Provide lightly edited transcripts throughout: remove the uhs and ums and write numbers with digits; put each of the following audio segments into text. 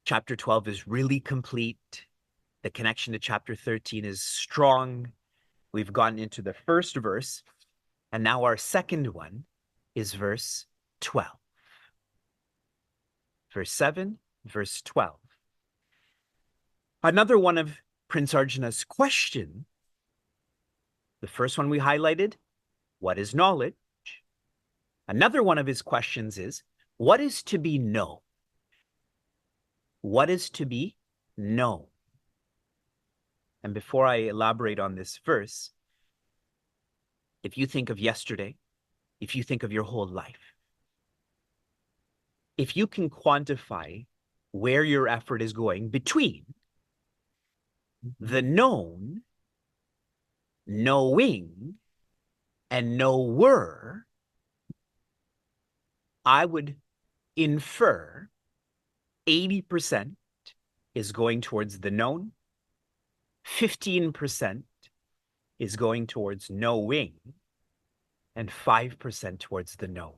Chapter 12 is really complete. The connection to chapter 13 is strong. We've gotten into the first verse, and now our second one is verse 12. Verse 7, verse 12. Another one of Prince Arjuna's question. The first one we highlighted, what is knowledge? Another one of his questions is, what is to be known? What is to be known? And before I elaborate on this verse, if you think of yesterday, if you think of your whole life, if you can quantify where your effort is going between the known, knowing, and knower, I would infer 80% is going towards the known, 15% is going towards knowing, and 5% towards the knower.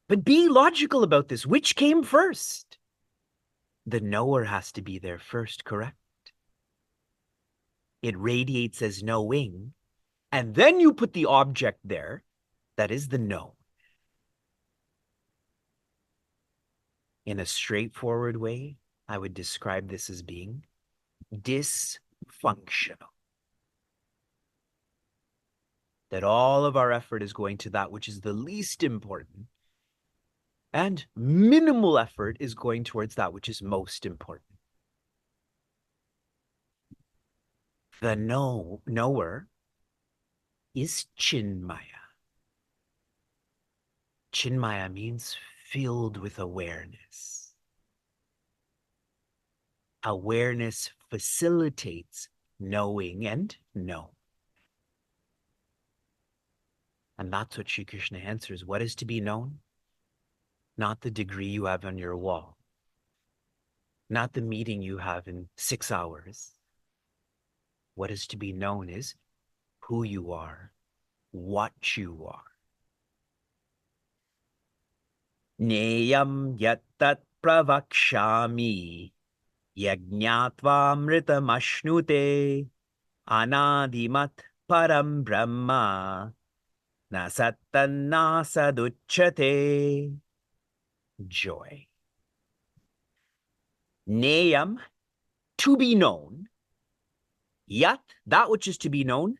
But be logical about this. Which came first? The knower has to be there first, correct? It radiates as knowing, and then you put the object there, that is the known. In a straightforward way, I would describe this as being dysfunctional. That all of our effort is going to that which is the least important, and minimal effort is going towards that which is most important. The knower is Chinmaya. Chinmaya means filled with awareness. Awareness facilitates knowing and know. And that's what Shri Krishna answers. What is to be known? Not the degree you have on your wall. Not the meeting you have in 6 hours. What is to be known is who you are, what you are. Neyam yattat pravakshami yajñatva amritam anadimat param brahma nasattanna saduchyate. Joy. Neyam, to be known. Yat, that which is to be known.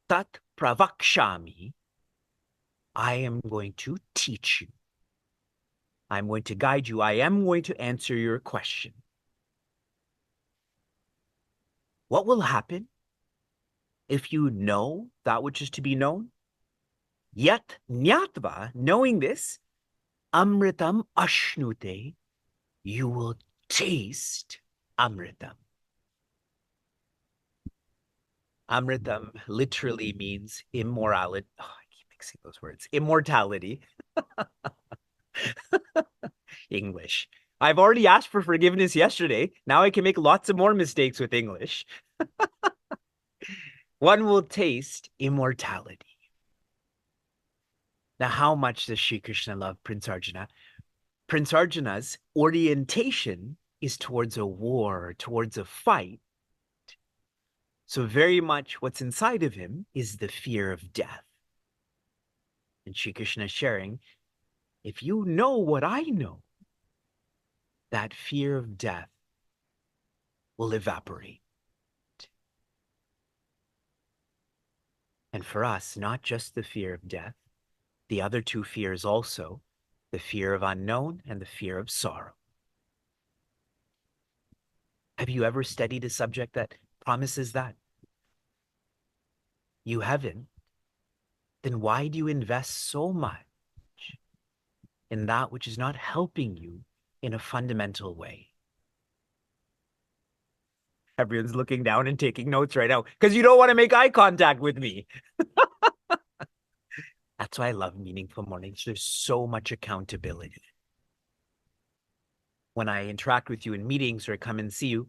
Tat pravakshami, I am going to teach you. I'm going to guide you. I am going to answer your question. What will happen if you know that which is to be known? Yat nyatva, knowing this, amritam ashnute, you will taste amritam. Amritam literally means immorality. Oh, I keep mixing those words. Immortality. English. I've already asked for forgiveness yesterday. Now I can make lots of more mistakes with English. One will taste immortality. Now, how much does Shri Krishna love Prince Arjuna? Prince Arjuna's orientation is towards a war, towards a fight. So very much what's inside of him is the fear of death. And Shri Krishna is sharing, if you know what I know, that fear of death will evaporate. And for us, not just the fear of death, the other two fears also, the fear of unknown and the fear of sorrow. Have you ever studied a subject that promises that? You haven't? Then why do you invest so much in that which is not helping you in a fundamental way? Everyone's looking down and taking notes right now because you don't want to make eye contact with me. That's why I love Meaningful Mornings. There's so much accountability. When I interact with you in meetings or come and see you,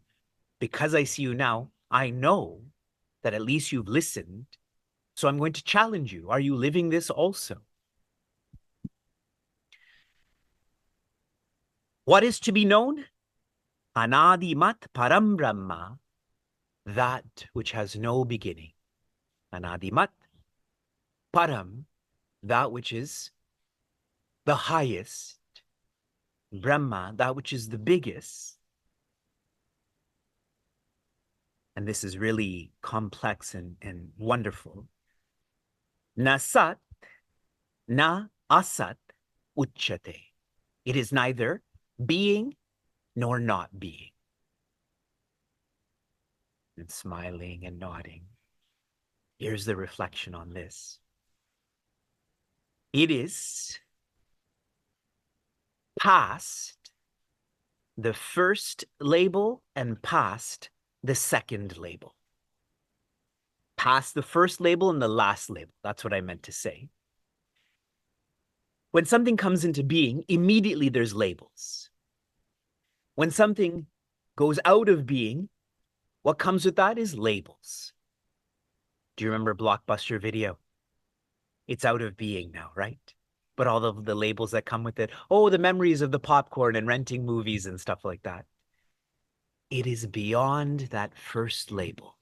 because I see you now, I know that at least you've listened. So I'm going to challenge you. Are you living this also? What is to be known? Anadimat param Brahma, that which has no beginning. Anadimat param, that which is the highest. Brahma, that which is the biggest. And this is really complex and wonderful. Na sat, na asat uchate. It is neither being nor not being. And smiling and nodding. Here's the reflection on this. It is past the first label and past the second label. Past the first label and the last label. That's what I meant to say. When something comes into being, immediately there's labels. When something goes out of being, what comes with that is labels. Do you remember Blockbuster Video? It's out of being now, right? But all of the labels that come with it, oh, the memories of the popcorn and renting movies and stuff like that. It is beyond that first label.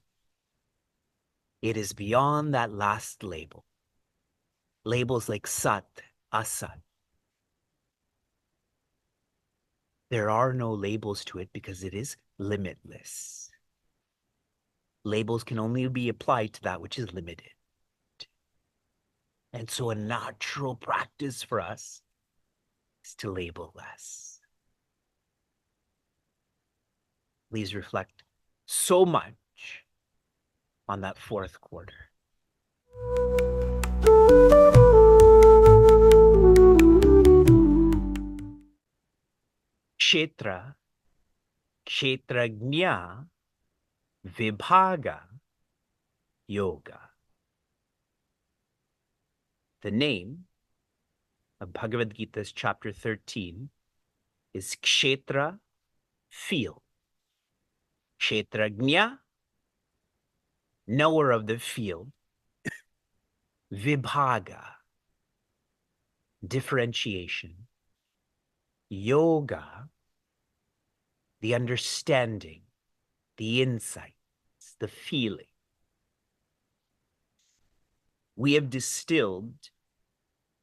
It is beyond that last label. Labels like Sat, Asat. There are no labels to it because it is limitless. Labels can only be applied to that which is limited. And so a natural practice for us is to label less. Please reflect so much on that fourth quarter. Kshetra, kshetrajna, vibhaga, yoga. The name of Bhagavad Gita's chapter 13 is Kshetra, field. Kshetrajna, knower of the field. Vibhaga, differentiation. Yoga, the understanding, the insights, the feeling. We have distilled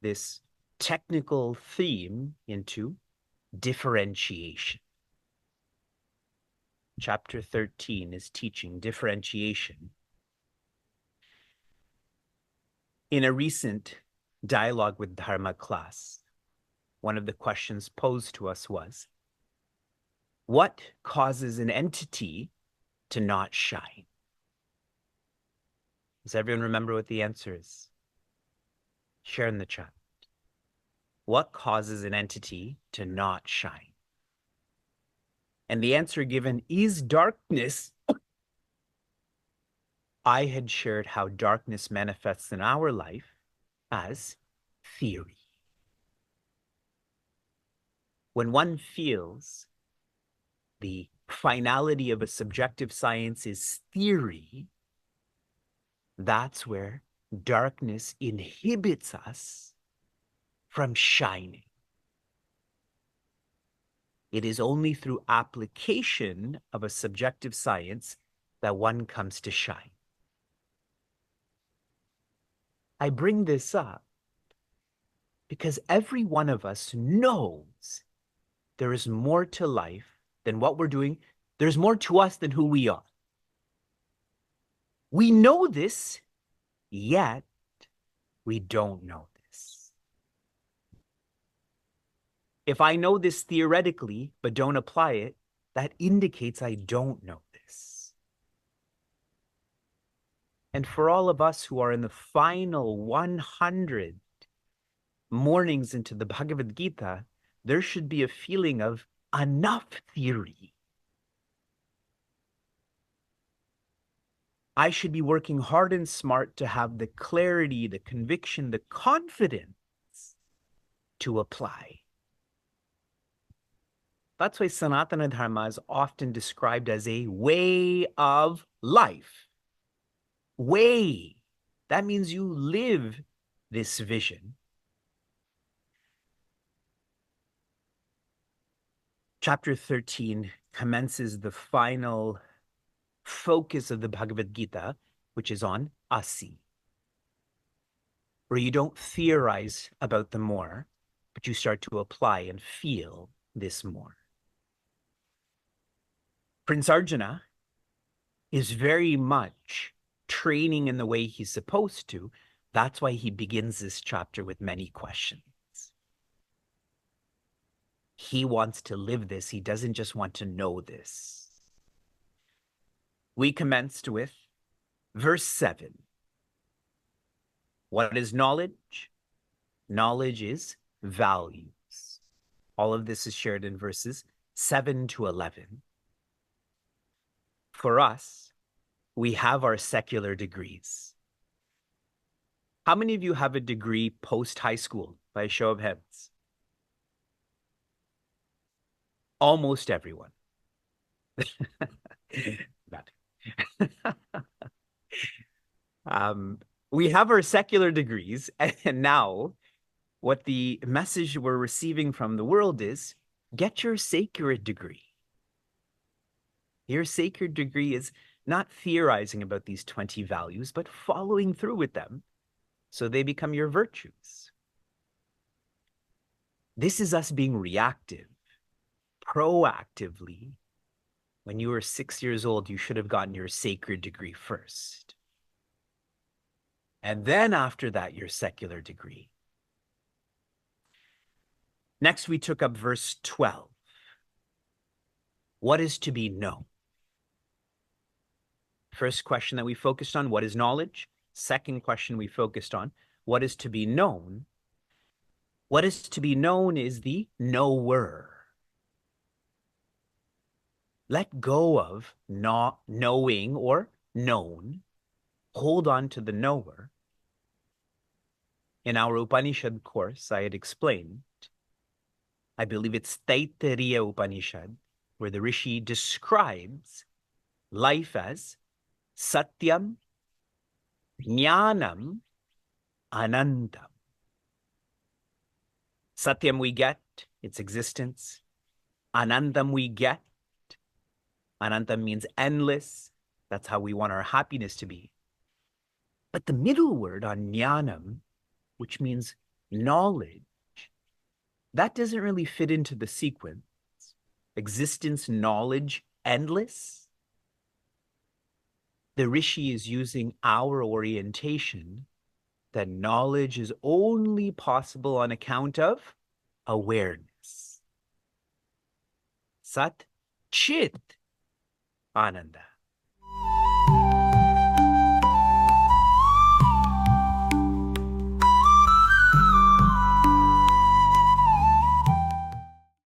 this technical theme into differentiation. Chapter 13 is teaching differentiation. In a recent dialogue with Dharma class, one of the questions posed to us was, what causes an entity to not shine? Does everyone remember what the answer is? Share in the chat. What causes an entity to not shine? And the answer given is darkness. I had shared how darkness manifests in our life as theory. When one feels the finality of a subjective science is theory, that's where darkness inhibits us from shining. It is only through application of a subjective science that one comes to shine. I bring this up because every one of us knows there is more to life than what we're doing. There's more to us than who we are. We know this, yet we don't know this. If I know this theoretically, but don't apply it, that indicates I don't know this. And for all of us who are in the final 100 mornings into the Bhagavad Gita, there should be a feeling of enough theory. I should be working hard and smart to have the clarity, the conviction, the confidence to apply. That's why Sanatana Dharma is often described as a way of life. Way. That means you live this vision. Chapter 13 commences the final focus of the Bhagavad Gita, which is on asi, where you don't theorize about the more, but you start to apply and feel this more. Prince Arjuna is very much training in the way he's supposed to. That's why he begins this chapter with many questions. He wants to live this. He doesn't just want to know this. We commenced with verse 7. What is knowledge? Knowledge is values. All of this is shared in verses 7 to 11. For us, we have our secular degrees. How many of you have a degree post-high school, by a show of hands? Almost everyone. We have our secular degrees, and now what the message we're receiving from the world is, get your sacred degree. Your sacred degree is not theorizing about these 20 values, but following through with them so they become your virtues. This is us being reactive. Proactively, when you were 6 years old, you should have gotten your sacred degree first. And then after that, your secular degree. Next, we took up verse 12. What is to be known? First question that we focused on, what is knowledge? Second question we focused on, what is to be known? What is to be known is the knower. Let go of not knowing or known. Hold on to the knower. In our Upanishad course, I had explained, I believe it's Taittiriya Upanishad, where the Rishi describes life as Satyam, Jnanam, Anandam. Satyam we get, its existence. Anandam we get. Anandam means endless. That's how we want our happiness to be. But the middle word on Jnanam, which means knowledge, that doesn't really fit into the sequence. Existence, knowledge, endless. The Rishi is using our orientation that knowledge is only possible on account of awareness. Sat, Chit, Ananda.